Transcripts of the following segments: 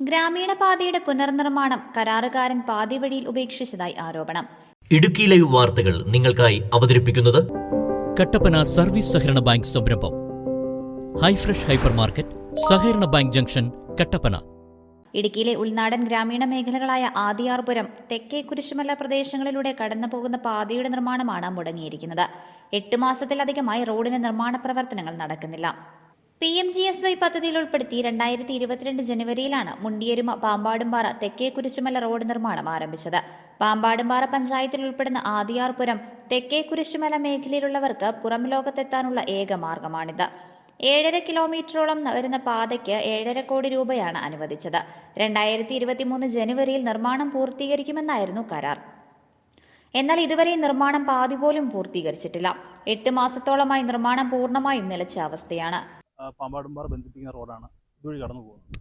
ഗ്രാമീണ പാതയുടെ പുനർനിർമ്മാണം കരാറുകാരൻ പാതി വഴിയിൽ ഉപേക്ഷിച്ചതായി ആരോപണം. ഇടുക്കി ലൈവ് വാർത്തകൾ നിങ്ങൾക്കായി അവതരിപ്പിക്കുന്നത് കട്ടപ്പന സർവീസ് സഹകരണ ബാങ്ക് സംരംഭം ഹൈഫ്രഷ് ഹൈപ്പർ മാർക്കറ്റ്, സഹകരണ ബാങ്ക് ജംഗ്ഷൻ, കട്ടപ്പന. ഇടുക്കിയിലെ ഉൾനാടൻ ഗ്രാമീണ മേഖലകളായ ആദിയാർപുരം, തെക്കേ കുരിശുമല പ്രദേശങ്ങളിലൂടെ കടന്നുപോകുന്ന പാതയുടെ നിർമ്മാണമാണ് മുടങ്ങിയിരിക്കുന്നത്. 8 മാസത്തിലധികമായി റോഡിന്റെ നിർമ്മാണ പ്രവർത്തനങ്ങൾ നടക്കുന്നില്ല. PMGSY പദ്ധതിയിൽ ഉൾപ്പെടുത്തി 2022 ജനുവരിയിലാണ് മുണ്ടിയരുമ പാമ്പാടുംപാറ തെക്കേ കുരിശുമല റോഡ് നിർമ്മാണം ആരംഭിച്ചത്. പാമ്പാടുംപാറ പഞ്ചായത്തിൽ ഉൾപ്പെടുന്ന ആദിയാർപുരം, തെക്കേ കുരിശുമല മേഖലയിലുള്ളവർക്ക് പുറം ലോകത്തെത്താനുള്ള ഏക മാർഗമാണിത്. 7.5 കിലോമീറ്ററോളം വരുന്ന പാതയ്ക്ക് 7.5 കോടി രൂപയാണ് അനുവദിച്ചത്. 2023 ജനുവരിയിൽ നിർമ്മാണം പൂർത്തീകരിക്കുമെന്നായിരുന്നു കരാർ. എന്നാൽ ഇതുവരെ നിർമ്മാണം പാതി പോലും പൂർത്തീകരിച്ചിട്ടില്ല. 8 മാസത്തോളമായി നിർമ്മാണം പൂർണ്ണമായും നിലച്ച അവസ്ഥയാണ്. പാമ്പാടുംപാറ ബന്ധിപ്പിക്കുന്ന റോഡാണ് ഇതുവഴി കടന്നു പോകുന്നത്.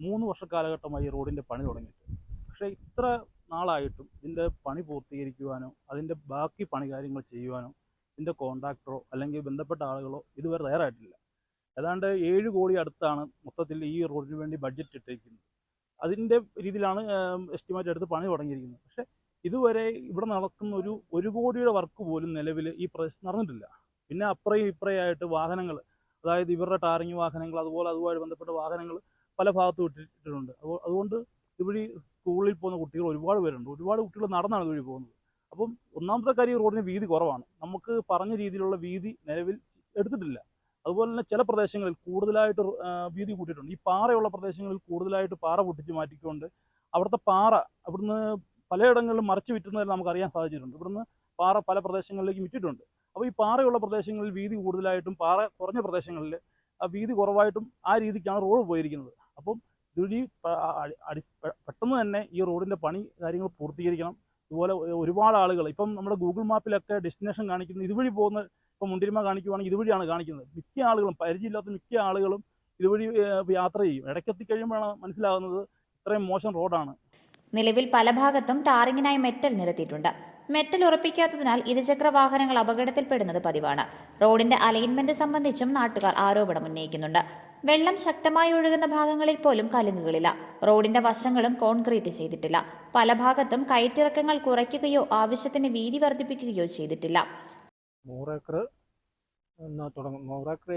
3 വർഷ കാലഘട്ടമായി ഈ റോഡിൻ്റെ പണി തുടങ്ങിയിട്ട്. പക്ഷേ ഇത്ര നാളായിട്ടും ഇതിൻ്റെ പണി പൂർത്തീകരിക്കുവാനോ അതിൻ്റെ ബാക്കി പണി കാര്യങ്ങൾ ചെയ്യുവാനോ ഇതിൻ്റെ കോൺട്രാക്ടറോ അല്ലെങ്കിൽ ബന്ധപ്പെട്ട ആളുകളോ ഇതുവരെ തയ്യാറായിട്ടില്ല. ഏതാണ്ട് 7 കോടി അടുത്താണ് മൊത്തത്തിൽ ഈ റോഡിന് വേണ്ടി ബഡ്ജറ്റ് ഇട്ടിരിക്കുന്നത്. അതിൻ്റെ രീതിയിലാണ് എസ്റ്റിമേറ്റ് എടുത്ത് പണി തുടങ്ങിയിരിക്കുന്നത്. പക്ഷേ ഇതുവരെ ഇവിടെ നടക്കുന്ന ഒരു കോടിയുടെ വർക്ക് പോലും നിലവിൽ ഈ പ്രദേശത്ത് നടന്നിട്ടില്ല. പിന്നെ അപ്പുറയും ഇപ്പുറയായിട്ട് വാഹനങ്ങൾ, അതായത് ഇവരുടെ ടാറിങ് വാഹനങ്ങൾ, അതുമായി ബന്ധപ്പെട്ട വാഹനങ്ങൾ പല ഭാഗത്തും ഇട്ടിട്ടുണ്ട്. അതുകൊണ്ട് ഇതുവഴി സ്കൂളിൽ പോകുന്ന കുട്ടികൾ ഒരുപാട് പേരുണ്ട്. ഒരുപാട് കുട്ടികൾ നടന്നാണ് ഇതുവഴി പോകുന്നത്. അപ്പം ഒന്നാമത്തെ കാര്യം റോഡിന് വീതി കുറവാണ്. നമുക്ക് പറഞ്ഞ രീതിയിലുള്ള വീതി നിലവിൽ എടുത്തിട്ടില്ല. അതുപോലെ തന്നെ ചില പ്രദേശങ്ങളിൽ കൂടുതലായിട്ട് വീതി കൂട്ടിയിട്ടുണ്ട്. ഈ പാറയുള്ള പ്രദേശങ്ങളിൽ കൂടുതലായിട്ട് പാറ പൊട്ടിച്ച് മാറ്റിക്കൊണ്ട് അവിടുത്തെ പാറ അവിടുന്ന് പലയിടങ്ങളിലും മറിച്ച് വിറ്റുന്നതിൽ നമുക്കറിയാൻ സാധിച്ചിട്ടുണ്ട്. ഇവിടുന്ന് പാറ പല പ്രദേശങ്ങളിലേക്ക് വിറ്റിട്ടുണ്ട്. അപ്പോൾ ഈ പാറയുള്ള പ്രദേശങ്ങളിൽ വീതി കൂടുതലായിട്ടും പാറ കുറഞ്ഞ പ്രദേശങ്ങളിൽ വീതി കുറവായിട്ടും ആ രീതിക്കാണ് റോഡ് പോയിരിക്കുന്നത്. അപ്പം ഇതുവഴി പെട്ടെന്ന് തന്നെ ഈ റോഡിൻ്റെ പണി കാര്യങ്ങൾ പൂർത്തീകരിക്കണം. ഇതുപോലെ ഒരുപാട് ആളുകൾ ഇപ്പം നമ്മുടെ ഗൂഗിൾ മാപ്പിലൊക്കെ ഡെസ്റ്റിനേഷൻ കാണിക്കുന്നത് ഇതുവഴി പോകുന്ന, ഇപ്പം മുണ്ടിരിമ കാണിക്കുവാണെങ്കിൽ ഇതുവഴിയാണ് കാണിക്കുന്നത്. മിക്ക ആളുകളും, പരിചയമില്ലാത്ത മിക്ക ആളുകളും ഇതുവഴി യാത്ര ചെയ്യും. ഇടയ്ക്കെത്തി കഴിയുമ്പോഴാണ് മനസ്സിലാകുന്നത് ഇത്രയും മോശം റോഡാണ്. നിലവിൽ പല ഭാഗത്തും ടാറിങ്ങിനായി മെറ്റൽ നിരത്തിയിട്ടുണ്ട്. മെറ്റൽ ഉറപ്പിക്കാത്തതിനാൽ ഇരുചക്ര വാഹനങ്ങൾ അപകടത്തിൽപ്പെടുന്നത് പതിവാണ്. റോഡിന്റെ അലൈൻമെന്റ് സംബന്ധിച്ചും നാട്ടുകാർ ആരോപണം ഉന്നയിക്കുന്നുണ്ട്. വെള്ളം ശക്തമായി ഒഴുകുന്ന ഭാഗങ്ങളിൽ പോലും കലുങ്കുകളില്ല. റോഡിന്റെ വശങ്ങളും കോൺക്രീറ്റ് ചെയ്തിട്ടില്ല. പല ഭാഗത്തും കയറ്റിറക്കങ്ങൾ കുറയ്ക്കുകയോ ആവശ്യത്തിന് വീതി വർദ്ധിപ്പിക്കുകയോ ചെയ്തിട്ടില്ല. 100 ഏക്കറിൽ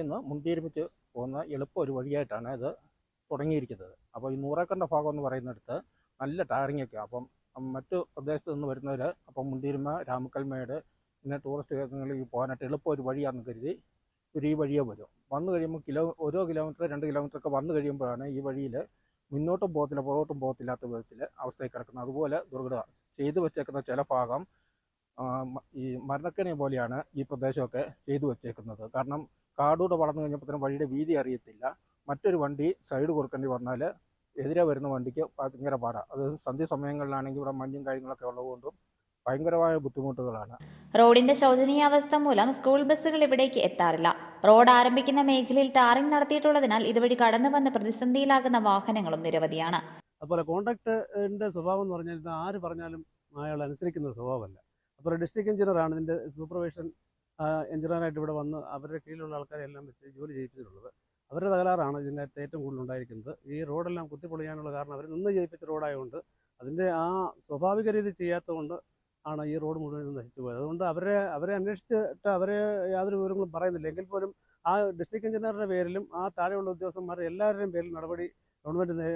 നിന്ന് മുണ്ടിയിരുമിച്ച് പോകുന്ന എളുപ്പം ഒരു വഴിയായിട്ടാണ് ഇത് തുടങ്ങിയിരിക്കുന്നത്. അപ്പോൾ ഈ 100 ഏക്കറിൻ്റെ ഭാഗം എന്ന് പറയുന്നിടത്ത് നല്ല ടാറിങ്ങൊക്കെ. അപ്പം മറ്റു പ്രദേശത്ത് നിന്ന് വരുന്നവർ അപ്പം മുണ്ടിയിരുമ, രാമക്കൽമേട്, പിന്നെ ടൂറിസ്റ്റ് കേന്ദ്രങ്ങളിൽ പോകാനായിട്ട് എളുപ്പം ഒരു വഴിയാണെന്ന് കരുതി ഈ വഴിയെ വരും. വന്നു കഴിയുമ്പോൾ ഓരോ കിലോമീറ്റർ 2 കിലോമീറ്ററൊക്കെ വന്നു കഴിയുമ്പോഴാണ് ഈ വഴിയിൽ മുന്നോട്ടും പോകത്തില്ല പുറകോട്ടും പോകത്തില്ലാത്ത വിധത്തിൽ അവസ്ഥയിൽ കിടക്കുന്നത്. അതുപോലെ ദുർഘട ചെയ്തു വെച്ചേക്കുന്ന ചില ഭാഗം ഈ മരണക്കണി പോലെയാണ് ഈ പ്രദേശമൊക്കെ ചെയ്തു വെച്ചേക്കുന്നത്. കാരണം കാടൂടെ വളർന്നു കഴിഞ്ഞപ്പോഴത്തേനും വഴിയുടെ വീതി അറിയത്തില്ല. മറ്റൊരു വണ്ടി സൈഡ് കൊടുക്കേണ്ടി വന്നാൽ എതിരെ വരുന്ന വണ്ടിക്ക് ഭയങ്കര പാടാണ്. അത് സന്ധ്യ സമയങ്ങളിലാണെങ്കിൽ ഇവിടെ മഞ്ഞും കാര്യങ്ങളൊക്കെ ഉള്ളതുകൊണ്ടും ഭയങ്കരമായ ബുദ്ധിമുട്ടുകളാണ്. റോഡിന്റെ ശോചനീയാവസ്ഥ മൂലം സ്കൂൾ ബസ്സുകൾ ഇവിടേക്ക് എത്താറില്ല. റോഡ് ആരംഭിക്കുന്ന മേഖലയിൽ ടാറിംഗ് നടത്തിയിട്ടുള്ളതിനാൽ ഇതുവഴി കടന്നു വന്ന് പ്രതിസന്ധിയിലാകുന്ന വാഹനങ്ങളും നിരവധിയാണ്. അതുപോലെ കോൺട്രാക്ടറിന്റെ സ്വഭാവം എന്ന് പറഞ്ഞാൽ ആര് പറഞ്ഞാലും അയാൾ അനുസരിക്കുന്ന സ്വഭാവമല്ല. അപ്പോൾ ഡിസ്ട്രിക്ട് എഞ്ചിനീയറാണ് ഇതിന്റെ സൂപ്പർവൈഷൻ എഞ്ചിനീയറായിട്ട് ഇവിടെ വന്ന് അവരുടെ കീഴിലുള്ള ആൾക്കാരെല്ലാം വെച്ച് ജോലി ചെയ്യിപ്പിച്ചിട്ടുള്ളത്. അവരുടെ തകരാറാണ് ഇതിനകത്ത് ഏറ്റവും കൂടുതൽ ഉണ്ടായിരിക്കുന്നത്. ഈ റോഡെല്ലാം കുത്തിപ്പൊളിയാനുള്ള കാരണം അവർ നിന്ന് ചെയ്യിപ്പിച്ച റോഡായതുകൊണ്ട് അതിൻ്റെ ആ സ്വാഭാവിക രീതി ചെയ്യാത്തതുകൊണ്ട് ആണ് ഈ റോഡ് മുഴുവൻ നശിച്ചു പോയത്. അതുകൊണ്ട് അവരെ അന്വേഷിച്ചിട്ട് അവരെ യാതൊരു വിവരങ്ങളും പറയുന്നില്ല. എങ്കിൽ പോലും ആ ഡിസ്ട്രിക്ട് എഞ്ചിനീയറുടെ പേരിലും ആ താഴെയുള്ള ഉദ്യോഗസ്ഥന്മാരുടെ എല്ലാവരുടെയും പേരിൽ നടപടി ഗവൺമെൻറ്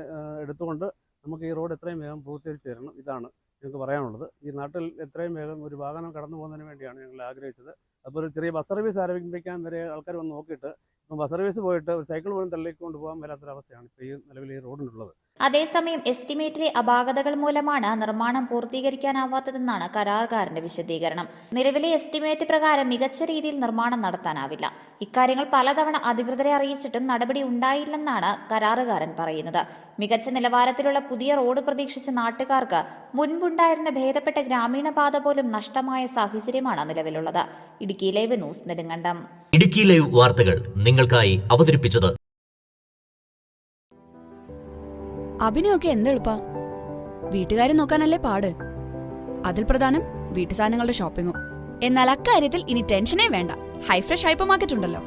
എടുത്തുകൊണ്ട് നമുക്ക് ഈ റോഡ് എത്രയും വേഗം പൂർത്തീകരിച്ച് തരണം. ഇതാണ് ഞങ്ങൾക്ക് പറയാനുള്ളത്. ഈ നാട്ടിൽ എത്രയും വേഗം ഒരു വാഹനം കടന്നു പോകുന്നതിന് വേണ്ടിയാണ് ഞങ്ങൾ ആഗ്രഹിച്ചത്. അപ്പോൾ ഒരു ചെറിയ ബസ് സർവീസ് ആരംഭിക്കാൻ വരെ ആൾക്കാർ വന്ന് നോക്കിയിട്ട് ഇപ്പം ബസ് സർവീസ് പോയിട്ട് സൈക്കിൾ പോലും തള്ളിക്കൊണ്ട് പോകാൻ മേലാത്തൊരവസ്ഥയാണ് ഇപ്പോൾ ഈ നിലവിൽ ഈ റോഡിനുള്ളത്. അതേസമയം എസ്റ്റിമേറ്റിലെ അപാകതകൾ മൂലമാണ് നിർമ്മാണം പൂർത്തീകരിക്കാനാവാത്തതെന്നാണ് കരാറുകാരന്റെ വിശദീകരണം. നിലവിലെ എസ്റ്റിമേറ്റ് പ്രകാരം മികച്ച രീതിയിൽ നിർമ്മാണം നടത്താനാവില്ല. ഇക്കാര്യങ്ങൾ പലതവണ അധികൃതരെ അറിയിച്ചിട്ടും നടപടി ഉണ്ടായില്ലെന്നാണ് കരാറുകാരൻ പറയുന്നത്. മികച്ച നിലവാരത്തിലുള്ള പുതിയ റോഡ് പ്രതീക്ഷിച്ച നാട്ടുകാർക്ക് മുൻപുണ്ടായിരുന്ന ഭേദപ്പെട്ട ഗ്രാമീണ പാത പോലും നഷ്ടമായ സാഹചര്യമാണ് നിലവിലുള്ളത്. Idukki live news, Nedumkandam. Idukki live വാർത്തകൾ നിങ്ങൾക്കായി അവതരിപ്പിച്ചത് അഭിനയൊക്കെ എന്തെളുപ്പാ, വീട്ടുകാരെ നോക്കാനല്ലേ പാട്. അതിൽ പ്രധാനം വീട്ടു സാധനങ്ങളുടെ ഷോപ്പിംഗും. എന്നാൽ അക്കാര്യത്തിൽ ഇനി ടെൻഷനേ വേണ്ട. ഹൈഫ്രഷ് ഹൈപ്പർ മാർക്കറ്റ് ഉണ്ടല്ലോ.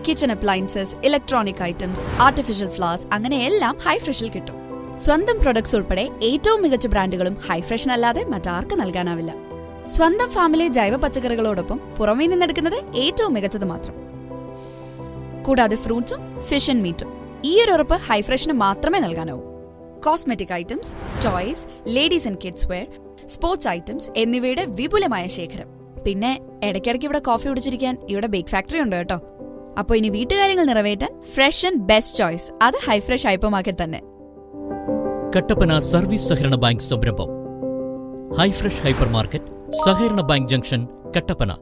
Kitchen appliances, electronic items, artificial flowers, അങ്ങനെ എല്ലാം ഹൈഫ്രഷിൽ കിട്ടും. സ്വന്തം പ്രൊഡക്ട്സ് ഉൾപ്പെടെ ഏറ്റവും മികച്ച ബ്രാൻഡുകളും ഹൈഫ്രഷിനല്ലാതെ മറ്റാർക്ക് നൽകാനാവില്ല. സ്വന്തം ഫാമിലെ ജൈവ പച്ചക്കറികളോടൊപ്പം പുറമേ നിന്നെടുക്കുന്നത് ഏറ്റവും മികച്ചത് മാത്രം. കൂടാതെ ഫ്രൂട്ട്സും ഫിഷ് ആൻഡ് മീറ്റും. ഈ ഒരു ഉറപ്പ് ഹൈഫ്രഷിന് മാത്രമേ നൽകാനാവൂ. Cosmetic items, toys, ladies and kids wear, sports items എന്നിവയുടെ വിപുലമായ ശേഖരം. പിന്നെ ഇടയ്ക്കിടയ്ക്ക് ഇവിടെ കോഫി കുടിച്ചിരിക്കാൻ ഇവിടെ ബേക്ക് ഫാക്ടറി ഉണ്ട് കേട്ടോ. അപ്പോൾ ഇനി വീട്ടുകാര്യങ്ങൾ നിറവേറ്റാൻ ഫ്രഷ് ആൻഡ് ബെസ്റ്റ് ചോയ്സ് അത് ഹൈഫ്രഷ് ഹൈപ്പർ മാർക്കറ്റ് തന്നെ. കട്ടപ്പന സർവീസ് സഹകരണ ബാങ്ക് സംരംഭം ഹൈഫ്രഷ് ഹൈപ്പർ മാർക്കറ്റ്, സഹകരണ ബാങ്ക് ജംഗ്ഷൻ, കട്ടപ്പന.